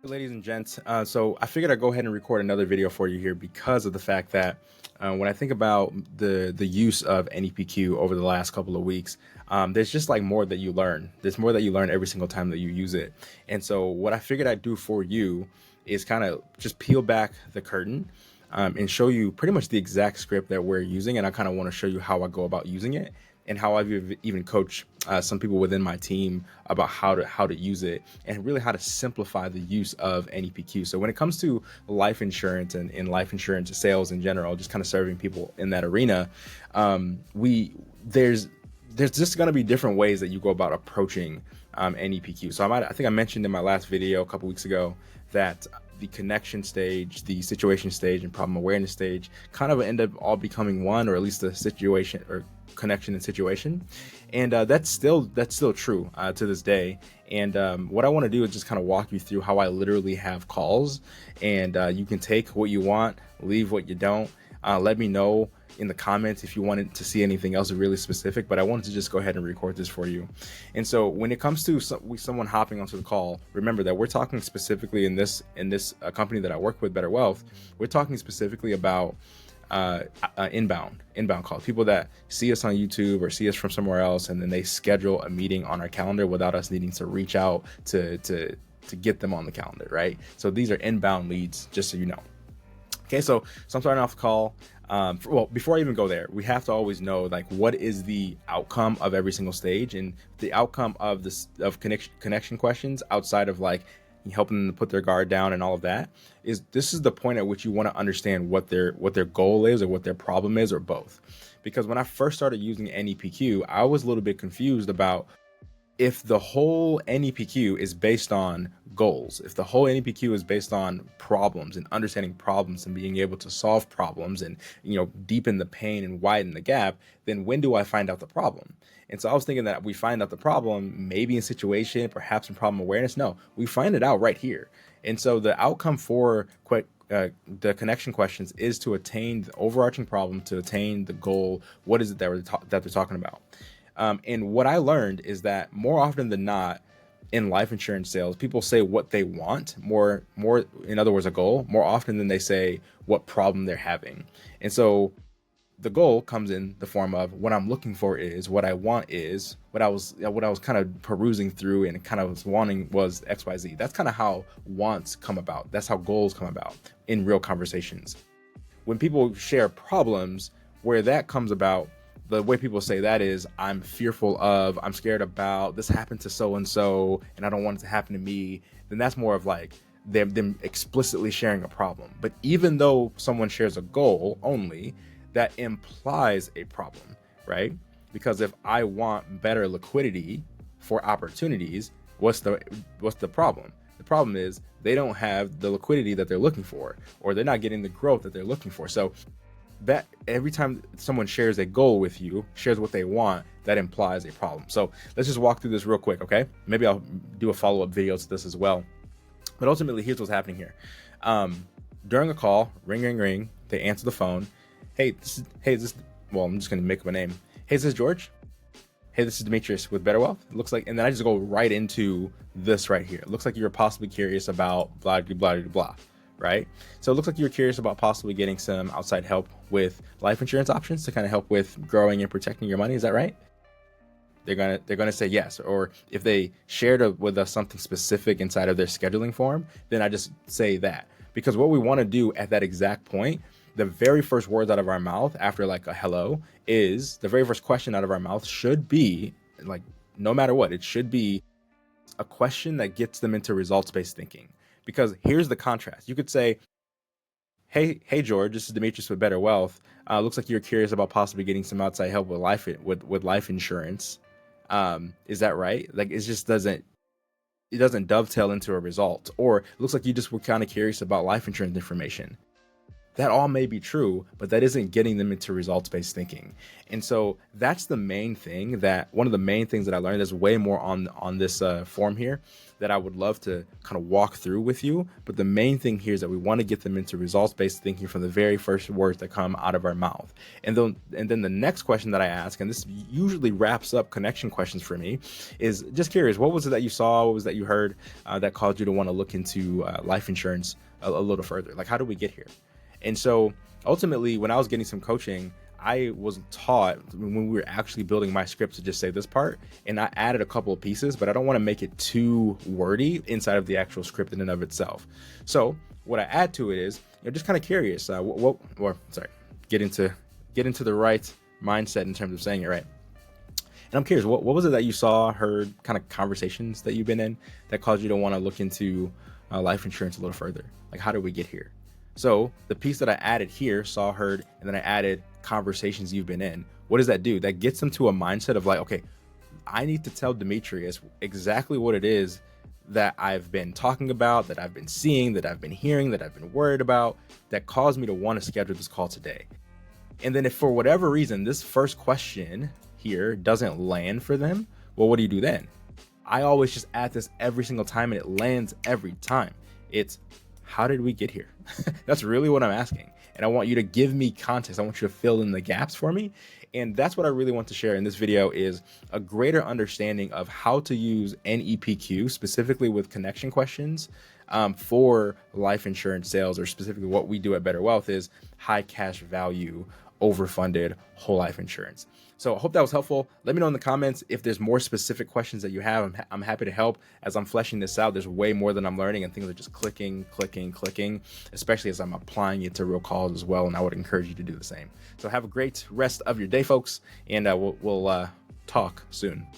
Ladies and gents, so I figured I'd go ahead and record another video for you here because of the fact that when I think about the use of NEPQ over the last couple of weeks, there's just like more that you learn. There's more that you learn every single time that you use it. And so what I figured I'd do for you is kind of just peel back the curtain and show you pretty much the exact script that we're using. And I kind of want to show you how I go about using it and how I've even coached some people within my team about how to use it and really how to simplify the use of NEPQ. So when it comes to life insurance and life insurance sales in general, just kind of serving people in that arena, there's just going to be different ways that you go about approaching NEPQ. So I think I mentioned in my last video a couple weeks ago that the connection stage, the situation stage, and problem awareness stage kind of end up all becoming one, or at least the situation or connection and situation. And that's still true to this day. And what I want to do is just kind of walk you through how I literally have calls, and you can take what you want, leave what you don't. Let me know in the comments if you wanted to see anything else really specific, but I wanted to just go ahead and record this for you. And so when it comes to someone hopping onto the call, remember that we're talking specifically in this company that I work with, Better Wealth, we're talking specifically about inbound calls, people that see us on YouTube or see us from somewhere else, and then they schedule a meeting on our calendar without us needing to reach out to get them on the calendar, right? So these are inbound leads, just so you know. Okay, so I'm starting off the call. Well, before I even go there, we have to always know like what is the outcome of every single stage, and the outcome of connection questions outside of like helping them to put their guard down and all of that is this is the point at which you want to understand what their goal is or what their problem is, or both. Because when I first started using NEPQ, I was a little bit confused about if the whole NEPQ is based on goals, if the whole NEPQ is based on problems and understanding problems and being able to solve problems and, deepen the pain and widen the gap, then when do I find out the problem? And so I was thinking that we find out the problem maybe in situation, perhaps in problem awareness. No, we find it out right here. And so the outcome for the connection questions is to attain the overarching problem, to attain the goal. What is it that they're talking about? And what I learned is that more often than not in life insurance sales, people say what they want more, in other words, a goal, more often than they say what problem they're having. And so the goal comes in the form of what I'm looking for is, what I want is, what I was kind of perusing through and kind of was wanting was XYZ. That's kind of how wants come about. That's how goals come about in real conversations. When people share problems, where that comes about, the way people say that is, I'm fearful of, I'm scared about, this happened to so-and-so, and I don't want it to happen to me. Then that's more of like them explicitly sharing a problem. But even though someone shares a goal only, that implies a problem, right? Because if I want better liquidity for opportunities, what's the problem? The problem is they don't have the liquidity that they're looking for, or they're not getting the growth that they're looking for. So that every time someone shares a goal with you, shares what they want, that implies a problem. So let's just walk through this real quick, okay? Maybe I'll do a follow-up video to this as well. But ultimately, here's what's happening here. During a call, ring, ring, ring, they answer the phone. Hey, well, I'm just gonna make up a name. Hey, is this George? Hey, this is Demetrius with Better Wealth. It looks like, and then I just go right into this right here. It looks like you're possibly curious about blah, blah, blah, blah. Right? So it looks like you're curious about possibly getting some outside help with life insurance options to kind of help with growing and protecting your money. Is that right? They're gonna say yes. Or if they shared with us something specific inside of their scheduling form, then I just say that. Because what we want to do at that exact point, the very first words out of our mouth after like a hello is, the very first question out of our mouth should be, like, no matter what, it should be a question that gets them into results-based thinking. Because here's the contrast. You could say, hey George, this is Demetrius with Better Wealth. Looks like you're curious about possibly getting some outside help with life insurance. Is that right? Like, it just doesn't dovetail into a result. Or it looks like you just were kind of curious about life insurance information. that all may be true, but that isn't getting them into results-based thinking. And so that's the main thing, that one of the main things that I learned. There's way more on this form here that I would love to kind of walk through with you. But the main thing here is that we want to get them into results-based thinking from the very first words that come out of our mouth. And then the next question that I ask, and this usually wraps up connection questions for me, is just curious, what was it that you saw, what was that you heard that caused you to want to look into life insurance a little further? Like, how did we get here? And so ultimately, when I was getting some coaching, I was taught when we were actually building my script to just say this part, and I added a couple of pieces, but I don't want to make it too wordy inside of the actual script in and of itself. So what I add to it is, just kind of curious, get into the right mindset in terms of saying it right. And I'm curious, what was it that you saw, heard, kind of conversations that you've been in that caused you to want to look into life insurance a little further? Like, how did we get here? So the piece that I added here, saw, heard, and then I added conversations you've been in. What does that do? That gets them to a mindset of like, okay, I need to tell Demetrius exactly what it is that I've been talking about, that I've been seeing, that I've been hearing, that I've been worried about, that caused me to want to schedule this call today. And then if for whatever reason, this first question here doesn't land for them, well, what do you do then? I always just add this every single time, and it lands every time. It's, how did we get here? That's really what I'm asking. And I want you to give me context. I want you to fill in the gaps for me. And that's what I really want to share in this video, is a greater understanding of how to use NEPQ, specifically with connection questions, for life insurance sales, or specifically what we do at Better Wealth is high cash value, overfunded whole life insurance. So I hope that was helpful. Let me know in the comments if there's more specific questions that you have. I'm happy to help. As I'm fleshing this out, there's way more than I'm learning, and things are just clicking, especially as I'm applying it to real calls as well. And I would encourage you to do the same. So have a great rest of your day, folks, and we'll talk soon.